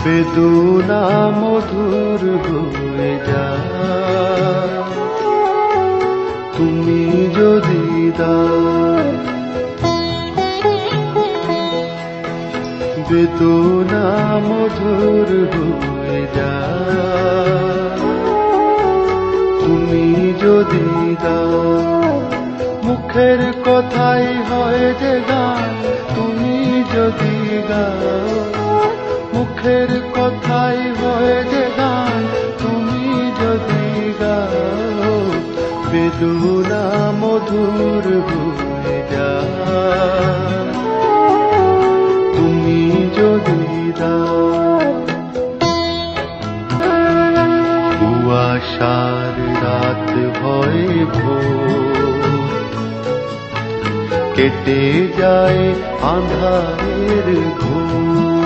বেদনা মধুর হয়ে যায় তুমি যদি দাও। বেদনা মধুর হয়ে যায় তুমি যদি দাও। মুখের কথাই হয় যে গান তুমি যদি গাও। মুখের কথাই হয় যে গান তুমি যদি গাও। বেদনা মধুর হয়ে যায় তুমি যদি দাও। কুয়াশার রাত হয় ভোর কেটে যায় আঁধারের ঘোর।